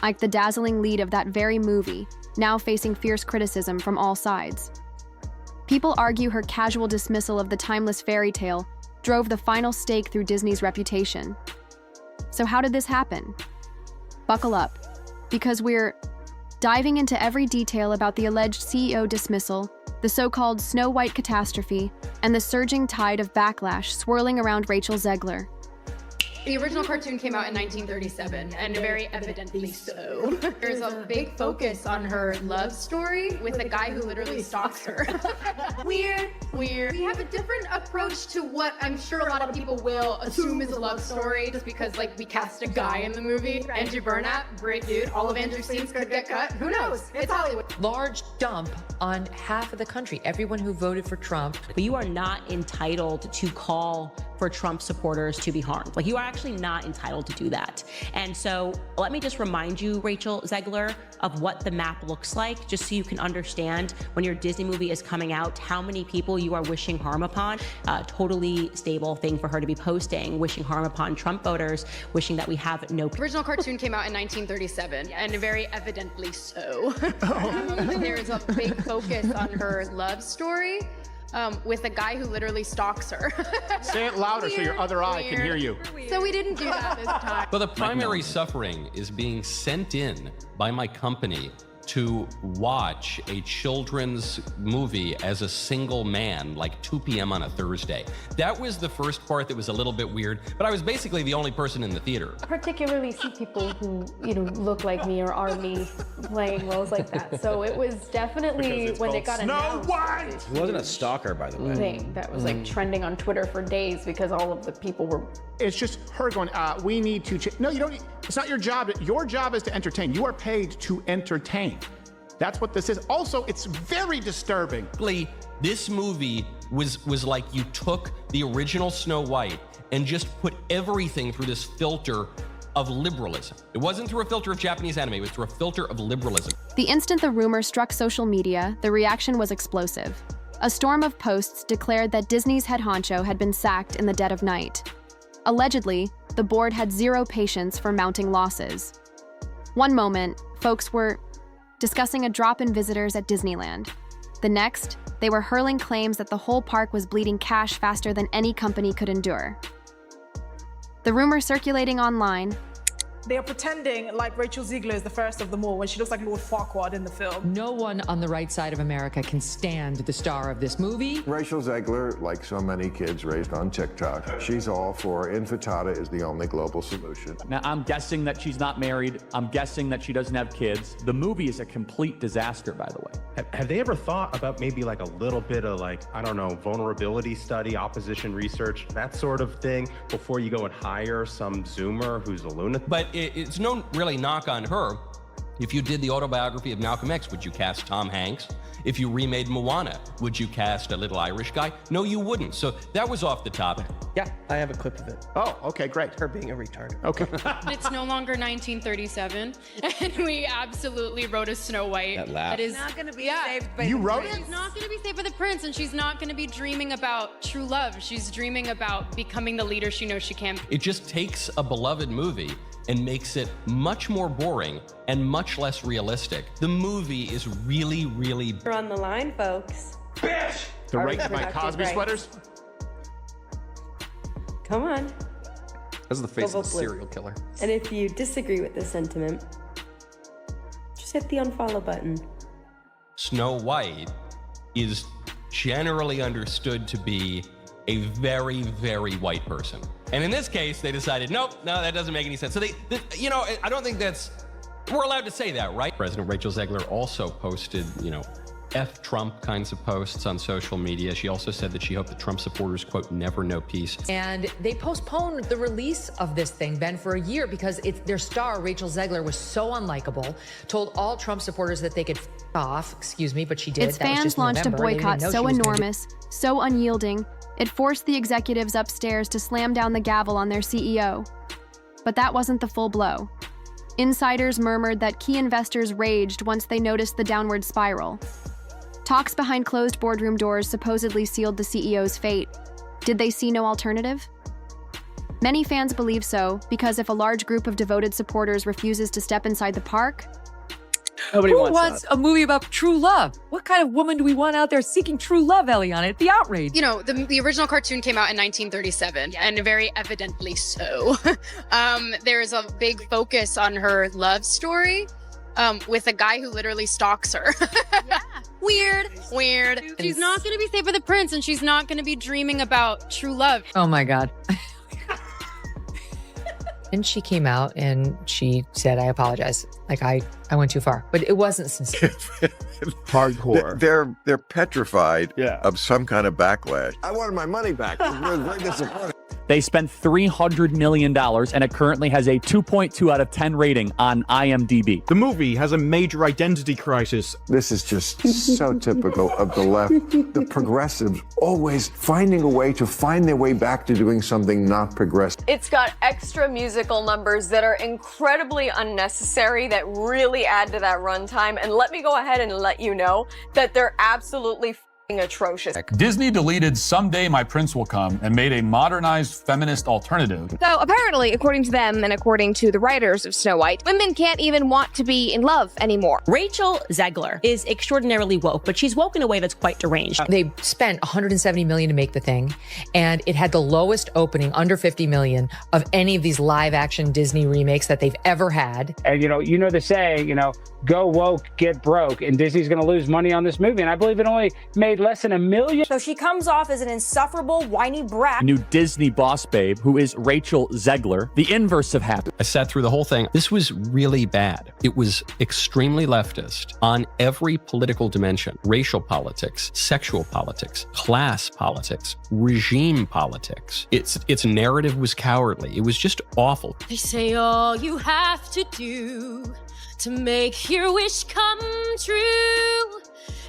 like the dazzling lead of that very movie, now facing fierce criticism from all sides. People argue her casual dismissal of the timeless fairy tale drove the final stake through Disney's reputation. So how did this happen? Buckle up, because we're diving into every detail about the alleged CEO dismissal, the so-called Snow White catastrophe, and the surging tide of backlash swirling around Rachel Zegler. The original cartoon came out in 1937, and very evidently so. There's a big focus on her love story with a guy who literally stalks her. Weird. We have a different approach to what I'm sure a lot of people will assume is a love story, just because like we cast a guy in the movie. Andrew Burnett, great dude. All of Andrew's scenes could get cut. Who knows? It's Hollywood. Large dump on half of the country, everyone who voted for Trump. But you are not entitled to call for Trump supporters to be harmed. Like, you are actually not entitled to do that. And so let me just remind you, Rachel Zegler, of what the map looks like, just so you can understand when your Disney movie is coming out, how many people you are wishing harm upon. Totally stable thing for her to be posting, wishing harm upon Trump voters, wishing that we have no... The original cartoon came out in 1937, and very evidently so. There's a big focus on her love story. With a guy who literally stalks her. Say it louder so your other eye can hear you. So we didn't do that this time. But the primary suffering is being sent in by my company to watch a children's movie as a single man, like 2 p.m. on a Thursday. That was the first part that was a little bit weird, but I was basically the only person in the theater. I particularly see people who, look like me or are me playing roles like that. So it was definitely, when it got announced, White! He wasn't a stalker, by the way. thing that was like trending on Twitter for days because all of the people were... It's just her going, we need to no, you don't need, it's not your job. Your job is to entertain. You are paid to entertain. That's what this is. Also, it's very disturbing. This movie was like you took the original Snow White and just put everything through this filter of liberalism. It wasn't through a filter of Japanese anime, it was through a filter of liberalism. The instant the rumor struck social media, the reaction was explosive. A storm of posts declared that Disney's head honcho had been sacked in the dead of night. Allegedly, the board had zero patience for mounting losses. One moment, folks were discussing a drop in visitors at Disneyland. The next, they were hurling claims that the whole park was bleeding cash faster than any company could endure. The rumor circulating online, they are pretending like Rachel Zegler is the first of them all when she looks like Lord Farquaad in the film. No one on the right side of America can stand the star of this movie. Rachel Zegler, like so many kids raised on TikTok, she's all for infantada is the only global solution. Now, I'm guessing that she's not married. I'm guessing that she doesn't have kids. The movie is a complete disaster, by the way. Have they ever thought about maybe like a little bit of like, I don't know, vulnerability study, opposition research, that sort of thing, before you go and hire some Zoomer who's a lunatic? But it's no really knock on her. If you did the autobiography of Malcolm X, would you cast Tom Hanks? If you remade Moana, would you cast a little Irish guy? No, you wouldn't. So that was off the top. Yeah, I have a clip of it. Oh, okay, great. Her being a retard. Okay. It's no longer 1937, and we absolutely wrote a Snow White. That is Not going to be saved by You the wrote prince. it? She's not going to be saved by the prince, and she's not going to be dreaming about true love. She's dreaming about becoming the leader she knows she can. It just takes a beloved movie and makes it much more boring and much less realistic. The movie is really, really... We're on the line, folks. Bitch! The right to my Cosby sweaters? Come on. That's the face Go of a vote blue. serial killer. And if you disagree with this sentiment, just hit the unfollow button. Snow White is generally understood to be a very, very white person. And in this case, they decided, nope, no, that doesn't make any sense. So I don't think we're allowed to say that, right? President Rachel Zegler also posted, F Trump kinds of posts on social media. She also said that she hoped that Trump supporters, quote, never know peace. And they postponed the release of this thing, Ben, for a year because their star, Rachel Zegler, was so unlikable, told all Trump supporters that they could f off, excuse me, but she did. its fans launched a boycott so enormous, so unyielding, it forced the executives upstairs to slam down the gavel on their CEO. But that wasn't the full blow. Insiders murmured that key investors raged once they noticed the downward spiral. Talks behind closed boardroom doors supposedly sealed the CEO's fate. Did they see no alternative? Many fans believe so because if a large group of devoted supporters refuses to step inside the park, Nobody Who wants wants that. a movie about true love? What kind of woman do we want out there seeking true love, Eliana? It's the outrage. You know, the original cartoon came out in 1937, and very evidently so. There's a big focus on her love story with a guy who literally stalks her. Weird. She's not going to be safe with the prince, and she's not going to be dreaming about true love. Oh my God. And she came out and she said, I apologize. Like I went too far, but it wasn't sincere. Hardcore. They're petrified Yeah. of some kind of backlash. I wanted my money back. It was very disappointing. They spent $300 million, and it currently has a 2.2 out of 10 rating on IMDb. The movie has a major identity crisis. This is just so typical of the left. The progressives always finding a way to find their way back to doing something not progressive. It's got extra musical numbers that are incredibly unnecessary that really add to that runtime. And let me go ahead and let you know that they're absolutely atrocious. Disney deleted Someday My Prince Will Come and made a modernized feminist alternative. So apparently, according to them and according to the writers of Snow White, women can't even want to be in love anymore. Rachel Zegler is extraordinarily woke, but she's woke in a way that's quite deranged. They spent $170 million to make the thing, and it had the lowest opening, under $50 million, of any of these live action Disney remakes that they've ever had. And you know the saying, go woke, get broke, and Disney's going to lose money on this movie. And I believe it only made less than $1 million. So she comes off as an insufferable, whiny brat. New Disney boss babe, who is Rachel Zegler, the inverse of happy. I sat through the whole thing. This was really bad. It was extremely leftist on every political dimension: racial politics, sexual politics, class politics, regime politics. Its narrative was cowardly. It was just awful. They say all you have to do to make your wish come true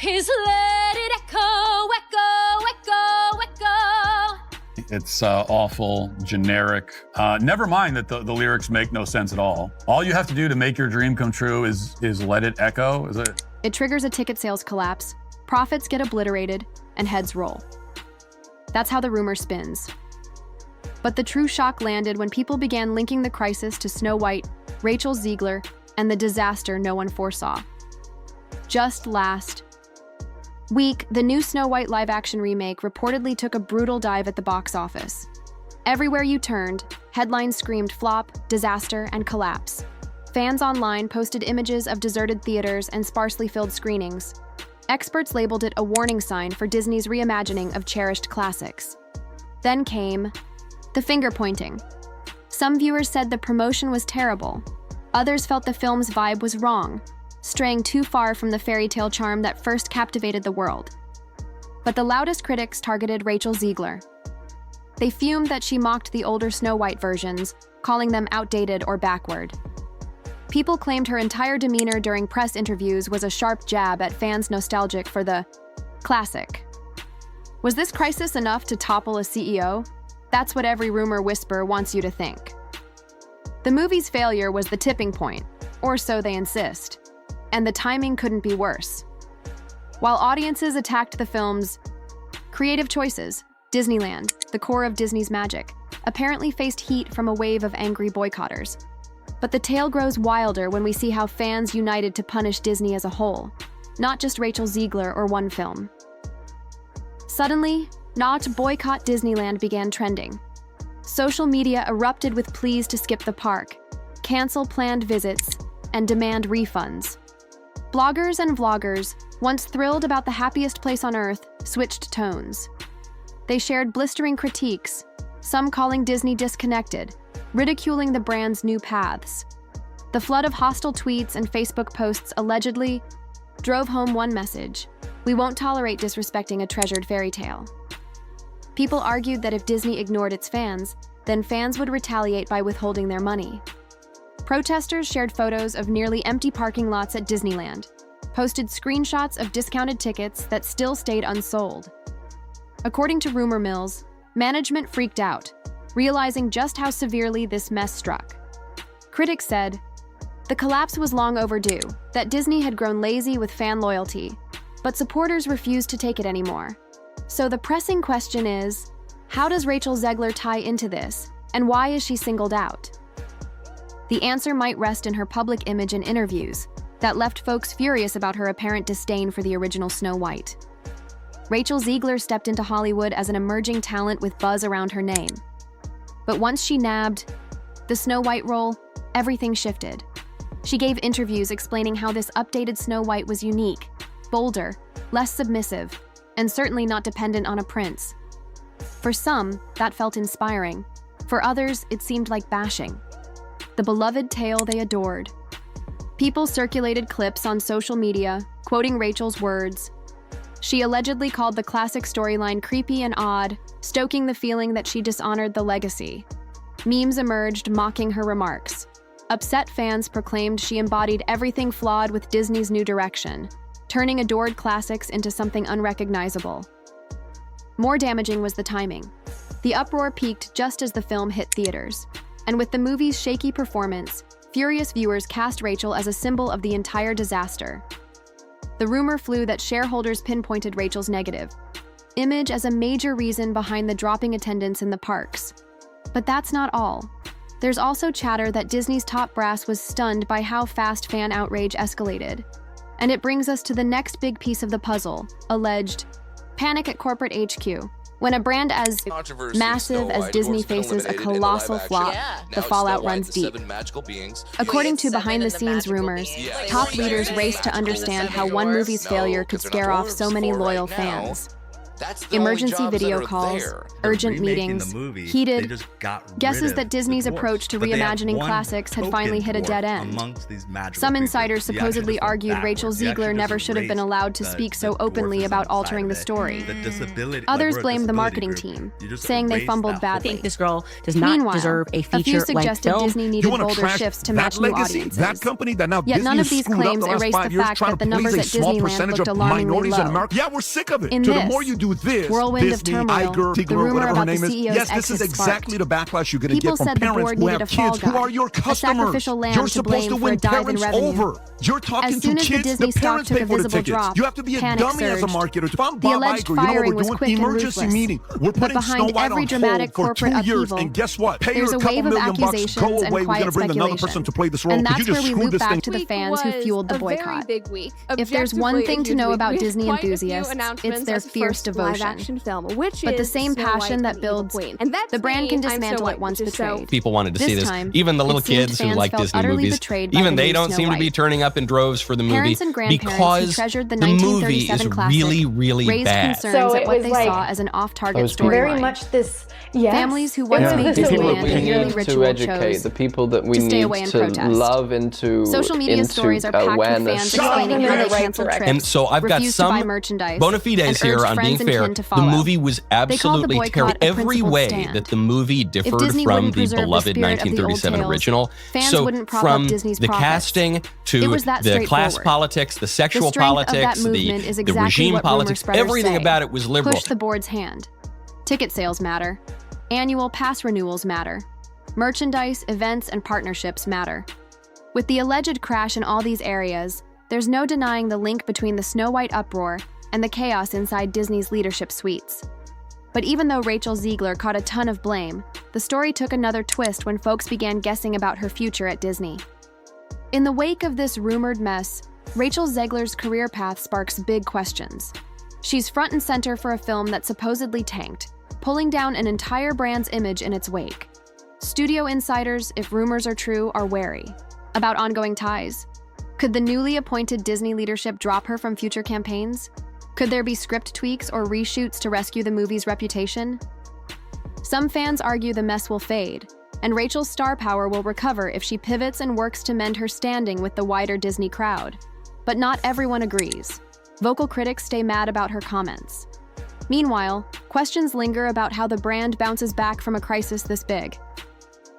is let it echo, echo, echo, echo. It's awful, generic. Never mind that the lyrics make no sense at all. All you have to do to make your dream come true is let it echo. Is it? it triggers a ticket sales collapse, profits get obliterated, and heads roll. That's how the rumor spins. But the true shock landed when people began linking the crisis to Snow White, Rachel Zegler, and the disaster no one foresaw. Just last week, the new Snow White live-action remake reportedly took a brutal dive at the box office. Everywhere you turned, headlines screamed flop, disaster, and collapse. Fans online posted images of deserted theaters and sparsely filled screenings. Experts labeled it a warning sign for Disney's reimagining of cherished classics. Then came the finger-pointing. Some viewers said the promotion was terrible. Others felt the film's vibe was wrong, straying too far from the fairy tale charm that first captivated the world. But the loudest critics targeted Rachel Zegler. They fumed that she mocked the older Snow White versions, calling them outdated or backward. People claimed her entire demeanor during press interviews was a sharp jab at fans nostalgic for the classic. Was this crisis enough to topple a CEO? That's what every rumor whisper wants you to think. The movie's failure was the tipping point, or so they insist. And the timing couldn't be worse. While audiences attacked the film's creative choices, Disneyland, the core of Disney's magic, apparently faced heat from a wave of angry boycotters. But the tale grows wilder when we see how fans united to punish Disney as a whole, not just Rachel Zegler or one film. Suddenly, not Boycott Disneyland began trending. Social media erupted with pleas to skip the park, cancel planned visits, and demand refunds. Bloggers and vloggers, once thrilled about the happiest place on earth, switched tones. They shared blistering critiques, some calling Disney disconnected, ridiculing the brand's new paths. The flood of hostile tweets and Facebook posts allegedly drove home one message: we won't tolerate disrespecting a treasured fairy tale. People argued that if Disney ignored its fans, then fans would retaliate by withholding their money. Protesters shared photos of nearly empty parking lots at Disneyland, posted screenshots of discounted tickets that still stayed unsold. According to rumor mills, management freaked out, realizing just how severely this mess struck. Critics said, the collapse was long overdue, that Disney had grown lazy with fan loyalty, but supporters refused to take it anymore. So the pressing question is, how does Rachel Zegler tie into this, And why is she singled out? The answer might rest in her public image and interviews that left folks furious about her apparent disdain for the original Snow White. Rachel Zegler stepped into Hollywood as an emerging talent with buzz around her name. But once she nabbed the Snow White role, everything shifted. She gave interviews explaining how this updated Snow White was unique, bolder, less submissive, and certainly not dependent on a prince. For some, that felt inspiring. For others, it seemed like bashing. The beloved tale they adored. People circulated clips on social media, quoting Rachel's words. She allegedly called the classic storyline creepy and odd, stoking the feeling that she dishonored the legacy. Memes emerged mocking her remarks. Upset fans proclaimed she embodied everything flawed with Disney's new direction, turning adored classics into something unrecognizable. More damaging was the timing. The uproar peaked just as the film hit theaters, and with the movie's shaky performance, furious viewers cast Rachel as a symbol of the entire disaster. The rumor flew that shareholders pinpointed Rachel's negative image as a major reason behind the dropping attendance in the parks. But that's not all. There's also chatter that Disney's top brass was stunned by how fast fan outrage escalated. And it brings us to the next big piece of the puzzle, alleged panic at corporate HQ. When a brand as massive as Disney faces a colossal flop, the fallout runs deep. According to behind-the-scenes rumors, top leaders race to understand how one movie's failure could scare off so many loyal fans. Emergency video calls, urgent meetings, heated guesses that Disney's approach to reimagining classics had finally hit a dead end. Some insiders supposedly argued Rachel Zegler never should have been allowed to speak so openly about altering the story. Others blamed the marketing team, saying they fumbled badly. I think this girl does not deserve a feature-length few suggested film. Disney needed bolder shifts to match new audiences. Yet none of these claims erase the fact that the numbers at Disneyland looked alarmingly low. Yeah, we're sick of it. In The this more you do this, whirlwind of Disney, turmoil, Iger, the Ziegler, rumor whatever her about the name is. CEO's Yes, this exit is exactly the backlash you're going to People get from said the parents board who needed have a fall kids who guy, are your a customers. sacrificial lamb You're to supposed to blame for a win dive in parents revenue. over. You're talking As soon to as the kids. Disney The stock parents took pay a for the visible tickets. drop, You have to be a panic dummy as a surged. marketer. If I'm The Bob alleged Iger, you know what firing we're was doing? quick and Emergency ruthless. meeting. We're But putting Snow behind White every on dramatic hold for 2 corporate years. upheaval, And guess what? Pay there's her a a couple wave of $1 million bucks. accusations Go and away. We're going quiet to bring another person speculation. to play this role And because that's you where just we screwed loop this back thing. to the fans who fueled the boycott. Big week. If there's one thing to know about Disney Quite a few enthusiasts, it's announcements their as the fierce first devotion. live-action film, which But the is same Snow passion White that and the Evil builds Queen. And that's the brand me, can I'm Snow dismantle White, it once which is so- betrayed. People wanted to see This this. time, Even the little it seemed kids who fans like felt Disney utterly movies, betrayed by even the they new don't Snow seem to be White. turning up in droves for the movie Parents and grandparents who because treasured the the movie 1937 is classic really, really raised bad. concerns So at it what was they like- saw as an off-target Very storyline. much this, yes. Families who once made Disneyland a yearly ritual to educate chose the people that we to stay need away and to protest. love into Social media stories are packed with awareness. fans explaining how they canceled trips, And so I've got refused to buy some merchandise, bona fides and here urged on being friends and fair. kin to The follow. movie was They called the absolutely boycott terrible. a Every principled way stand. that the movie differed Disney from wouldn't the preserve the beloved spirit of the old 1937 tales, original. fans So wouldn't prop from up Disney's the profits. casting It to was that the class straightforward. politics, the sexual The strength of that politics, movement is the exactly regime what rumor politics, spreaders everything say. about it was liberal. Push the board's hand. Ticket sales matter. Annual pass renewals matter. Merchandise, events, and partnerships matter. With the alleged crash in all these areas, there's no denying the link between the Snow White uproar and the chaos inside Disney's leadership suites. But even though Rachel Zegler caught a ton of blame, the story took another twist when folks began guessing about her future at Disney. In the wake of this rumored mess, Rachel Zegler's career path sparks big questions. She's front and center for a film that supposedly tanked, pulling down an entire brand's image in its wake. Studio insiders, if rumors are true, are wary about ongoing ties. Could the newly appointed Disney leadership drop her from future campaigns? Could there be script tweaks or reshoots to rescue the movie's reputation? Some fans argue the mess will fade, and Rachel's star power will recover if she pivots and works to mend her standing with the wider Disney crowd. But not everyone agrees. Vocal critics stay mad about her comments. Meanwhile, questions linger about how the brand bounces back from a crisis this big.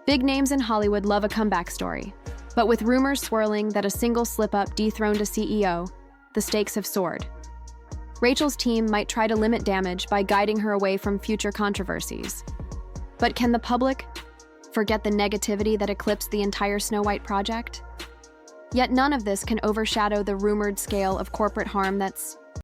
Big names in Hollywood love a comeback story, but with rumors swirling that a single slip-up dethroned a CEO, the stakes have soared. Rachel's team might try to limit damage by guiding her away from future controversies. But can the public forget the negativity that eclipsed the entire Snow White project? Yet none of this can overshadow the rumored scale of corporate harm that's